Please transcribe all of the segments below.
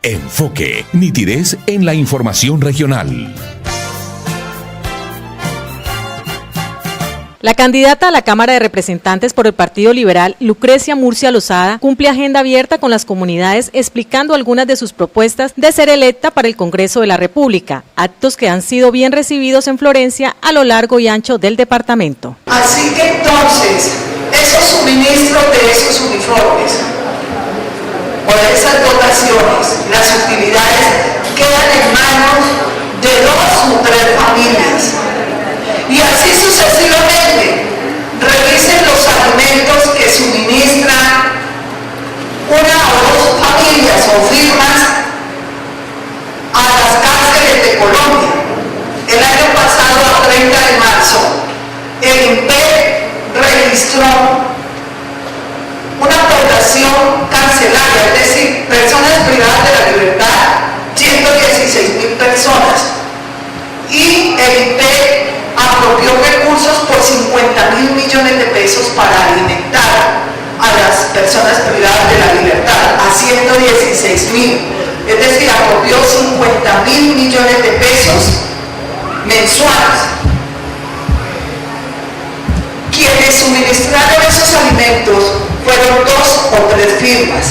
Enfoque, nitidez en la información regional. La candidata a la Cámara de Representantes por el Partido Liberal, Lucrecia Murcia Lozada, cumple agenda abierta con las comunidades explicando algunas de sus propuestas de ser electa para el Congreso de la República, actos que han sido bien recibidos en Florencia a lo largo y ancho del departamento. Así que entonces, esos suministros de esos uniformes o de esas dotaciones, las utilidades quedan en manos de 2 o 3 familias. Y así sucesivamente, revisen los alimentos que suministran 1 o 2 familias o firmas a las cárceles de Colombia. El año pasado, a 30 de marzo, el INPE registró una población carcelaria, es decir, personas privadas de la libertad, 116.000 personas. Y el INPE apropió recursos por 50.000 millones de pesos para alimentar a las personas privadas de la libertad, a 116.000. Es decir, apropió 50.000 millones de pesos mensuales. Quienes suministraron esos alimentos fueron 2 o 3 firmas,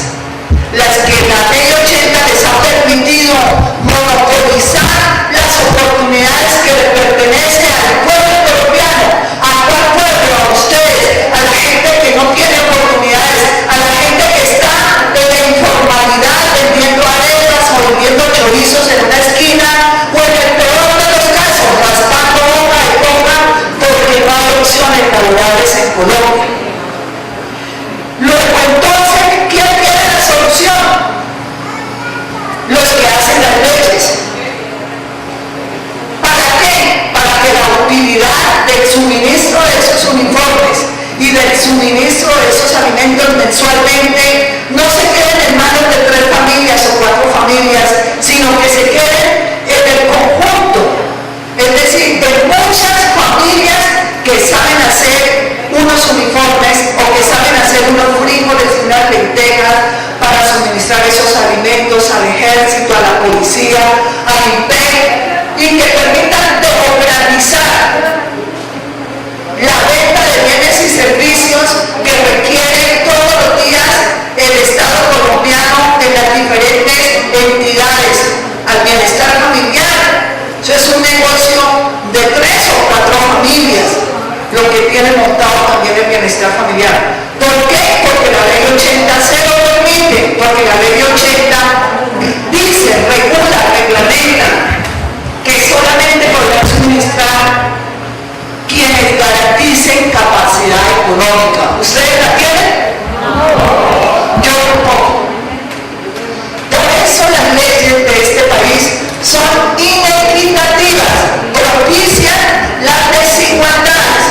las que la ley 80 les ha permitido monopolizar las oportunidades que le pertenecen al pueblo colombiano. ¿A cuál pueblo? A ustedes, a la gente que no tiene oportunidades, a la gente que está en la informalidad vendiendo arepas o vendiendo chorizos en una esquina, o en el peor de los casos, raspando hoja de coca porque no hay opciones laborales en Colombia. Luego entonces, ¿quién tiene la solución? Los que hacen las leyes. ¿Para qué? Para que la utilidad del suministro de esos uniformes y del suministro de esos alimentos mensualmente no se queden en manos de 3 familias o 4 familias, sino que se queden en el conjunto, es decir, de muchas familias que saben hacer unos uniformes o que saben hacer unos frijoles y unas lentejas para suministrar esos alimentos al ejército, a la policía, al INPE, y que permitan democratizar la venta de bienes y servicios que requiere todos los días el Estado colombiano en las diferentes entidades al bienestar familiar. Eso es un negocio de 3 o 4 familias, lo que tiene montado también el bienestar familiar. ¿Por qué? Porque la ley 80 se lo permite, porque la ley 80 dice, regula, reglamenta que solamente podrán suministrar quienes garanticen capacidad económica. ¿Ustedes la tienen? No. Yo tampoco. Por eso las leyes de este país son inequitativas, propician las desigualdades,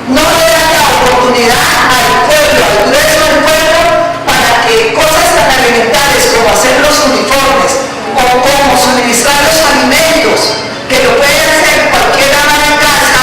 no le dan la oportunidad al pueblo, al grueso del pueblo, para que cosas tan elementales como hacer los uniformes o como suministrar los alimentos, que lo puede hacer cualquier ama de casa,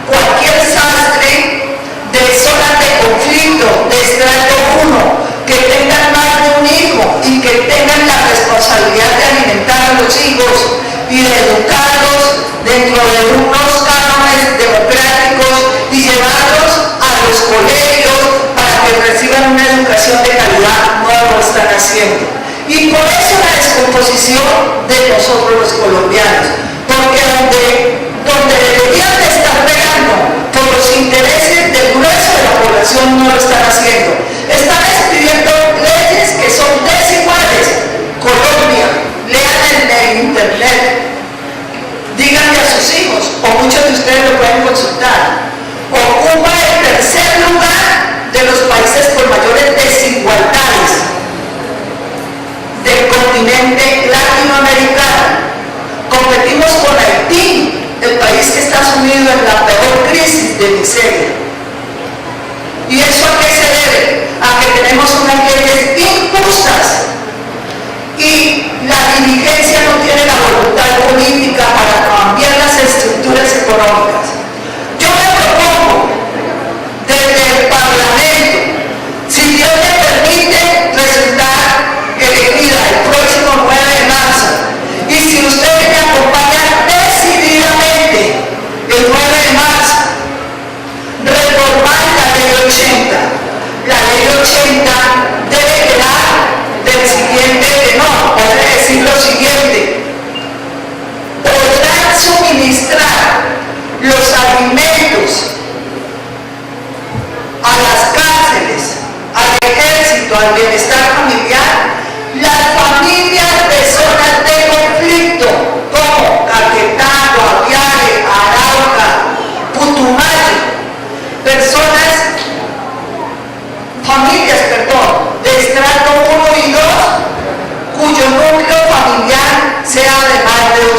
cualquier sastre de zonas de conflicto, de estrato 1, que tengan más de un hijo y que tengan la responsabilidad de alimentar a los hijos y de educarlos dentro de unos cánones democráticos y llevarlos a los colegios para que reciban una educación de calidad, no lo están haciendo. Y por eso la descomposición de nosotros los colombianos, porque donde deberían de estar pegando por los intereses del grueso de la población no lo están haciendo. Están expidiendo leyes que son desiguales. Colombia, lean en internet, díganle a sus hijos, o muchos de ustedes lo pueden consultar, ocupa el 3er lugar de los países con mayores desigualdades del continente latinoamericano. Competimos con Haití, el país que está sumido en la peor crisis de miseria. ¿Y eso a qué se debe? A que tenemos unas leyes injustas y la dirigencia no tiene la voluntad política para cambiar las estructuras económicas. Yo me propongo desde el Parlamento, si Dios me permite resultar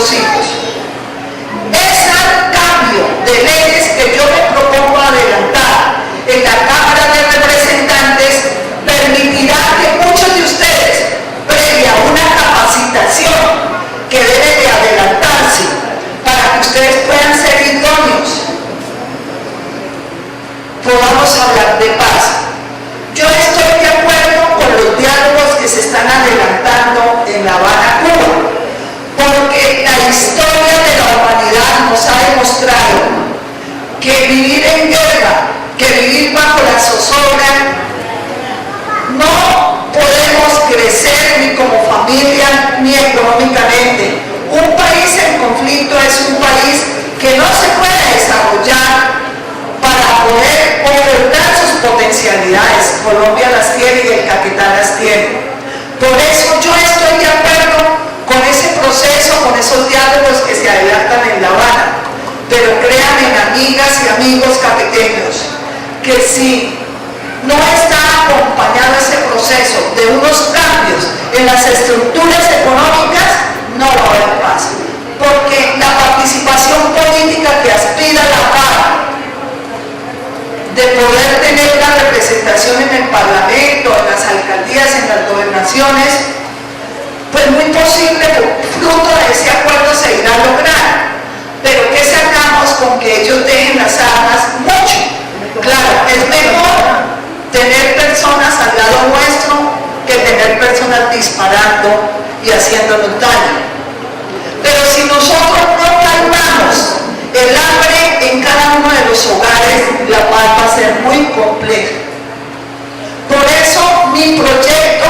los hijos. Ese cambio de leyes que yo me propongo adelantar en la Cámara de Representantes permitirá que muchos de ustedes, previa a una capacitación que debe de adelantarse para que ustedes puedan ser idóneos, podamos hablar de paz. Yo estoy de acuerdo con los diálogos que se están adelantando en La Habana, Cuba, porque la historia de la humanidad nos ha demostrado que vivir en guerra, que vivir bajo la zozobra, no podemos crecer ni como familia ni económicamente. Un país en conflicto es un país que no se puede desarrollar para poder ofertar sus potencialidades. Colombia las tiene y el Caquetá las tiene. Por eso yo estoy de acuerdo con ese proceso, con esos diálogos que se adelantan en La Habana. Pero créanme, amigas y amigos caqueteños, que si no está acompañado ese proceso de unos cambios en las estructuras económicas, no va a haber paz. Porque la participación política que aspira la paz, de poder tener la representación en el Parlamento, en las alcaldías, en las gobernaciones, pues muy posible, fruto de ese acuerdo se irá a lograr. Pero ¿qué sacamos con que ellos dejen las armas? Mucho. Claro, es mejor tener personas al lado nuestro que tener personas disparando y haciéndonos daño. Pero si nosotros no calmamos el hambre en cada uno de los hogares, la paz va a ser muy compleja. Por eso mi proyecto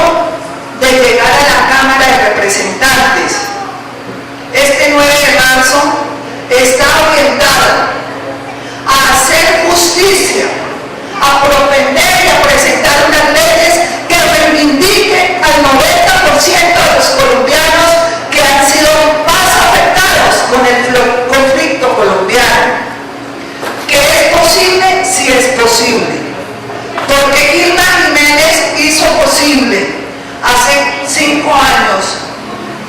de llegar a la Cámara de Representantes este 9 de marzo está orientado a hacer justicia, a propender y a presentar unas leyes que reivindiquen al 90% de los colombianos que han sido más afectados con el conflicto colombiano. ¿Que es posible? Sí es posible. Porque Gilda Jiménez hizo posible hace 5 años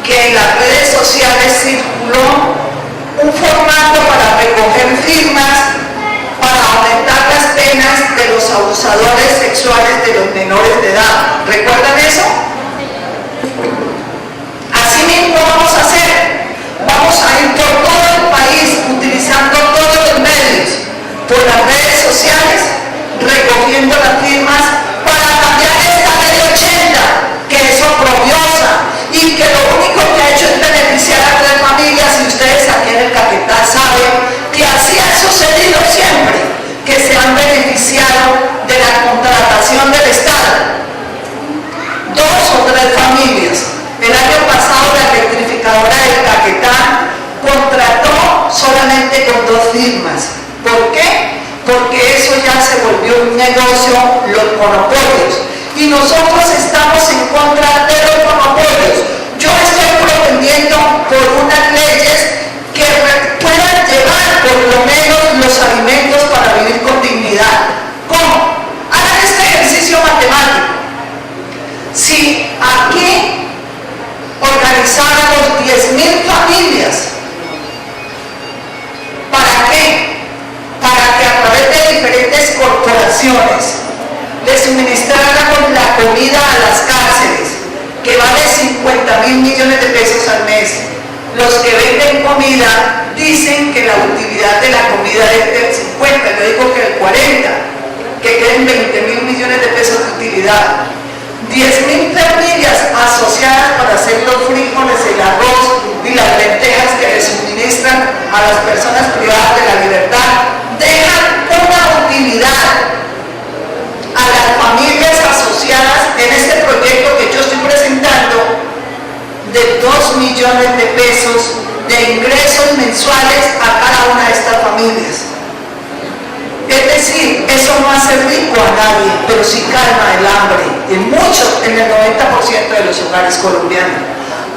que en las redes sociales circuló un formato para recoger firmas para aumentar las penas de los abusadores sexuales de los menores de edad. ¿Recuerdan eso? Así mismo vamos a hacer. Vamos a ir por todo el país utilizando todos los medios, por las redes sociales, recogiendo las firmas para cambiar esta ley 80, que es oprobiosa y que lo único que ha hecho es beneficiar a 3 familias, y ustedes aquí en el Caquetá saben que así ha sucedido siempre, que se han beneficiado de la contratación del Estado. 2 o 3 familias. El año pasado la electrificadora del Caquetá contrató solamente con 2 firmas. ¿Por qué? Porque eso ya se volvió un negocio, los monopolios. Y nosotros estamos en contra de los monopolios. Yo estoy propendiendo por unas leyes que puedan llevar por lo menos los alimentos para vivir con dignidad. ¿Cómo? Hagan este ejercicio matemático. Si aquí organizáramos 10.000 familias, ¿para qué? Para que a través de diferentes corporaciones le suministráramos la comida a las cárceles, que vale 50.000 millones de pesos al mes. Los que venden comida dicen que la utilidad de la comida es del 50, yo digo que el 40, que queden 20.000 millones de pesos de utilidad. 10.000 familias asociadas para hacer los frijoles, el arroz y las lentejas que le suministran a las personas privadas de la libertad, dejan una utilidad a las familias asociadas en este proyecto que yo estoy presentando de 2 millones de pesos de ingresos mensuales a cada una de estas familias. Es decir, eso no hace rico a nadie, pero sí calma el hambre en el 90% de los hogares colombianos.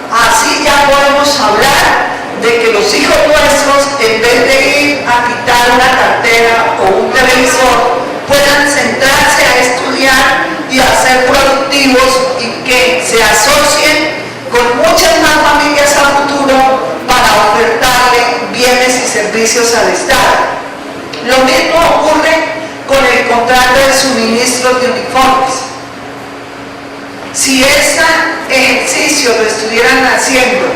Así ya podemos hablar de que los hijos nuestros, en vez de ir a quitar una cartera o un televisor, puedan centrarse a estudiar y a ser productivos, y que se asocien con muchas más familias a futuro para servicios al Estado. Lo mismo ocurre con el contrato de suministros de uniformes. Si ese ejercicio lo estuvieran haciendo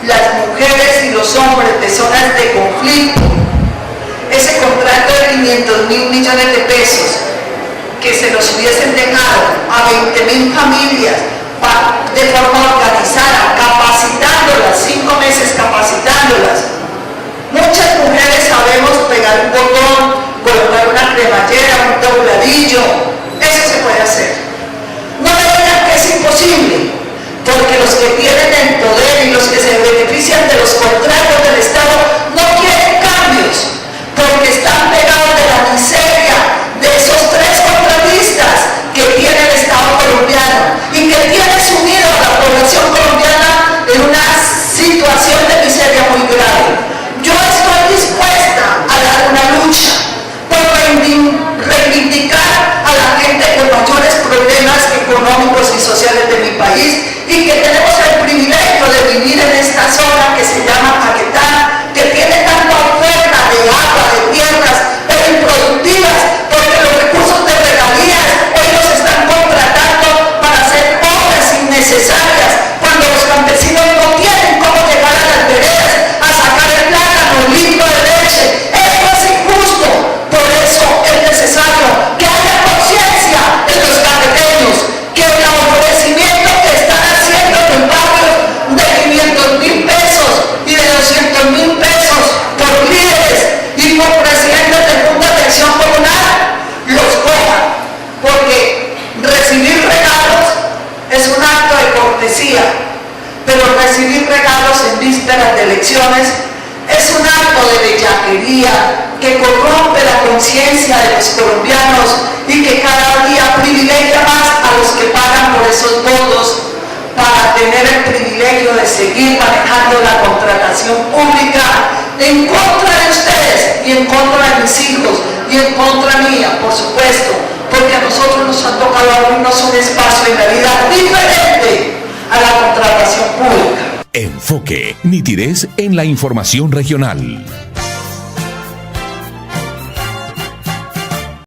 las mujeres y los hombres de zonas de conflicto, ese contrato de 500.000 millones de pesos que se los hubiesen dejado a 20.000 familias de forma organizada, capacitándolas, 5 meses capacitándolas. Muchas mujeres sabemos pegar un botón, colocar una cremallera, un dobladillo, eso se puede hacer. No me digan que es imposible, porque los que tienen el poder y los que se benefician de los contratos del Estado no quieren cambios, porque están pegados de la miseria de esos 3 contratistas que tiene el Estado colombiano y que tiene sumido a la población colombiana en una situación de miseria muy grave. Yo estoy dispuesta a dar una lucha por reivindicar a la gente con mayores problemas económicos y sociales de mi país y que tenemos el privilegio de vivir en esta zona que se llama Caquetá, que tiene tanta oferta de agua, de tierras, pero improductivas, porque los recursos de regalías hoy los están contratando para hacer obras innecesarias, cuando los campesinos no tienen cómo llegar a las veredas a sacar el plátano, el litro de leche. Esto es injusto, por eso es necesario que haya conciencia en los caqueteños, que el ofrecimiento que están haciendo en los barrios de 500.000 pesos y de 200.000 pesos por líderes y por presidentes de Junta de Acción Comunal los cojan, porque recibir regalos es un acto de cortesía, pero recibir regalos en vísperas de elecciones es un acto de bellaquería que corrompe la conciencia de los colombianos y que cada día privilegia más a los que pagan por esos votos para tener el privilegio de seguir manejando la contratación pública en contra de ustedes y en contra de mis hijos y en contra mía, por supuesto, porque a nosotros nos ha tocado abrirnos un espacio en la vida diferente a la contratación pública. Enfoque, nitidez en la información regional.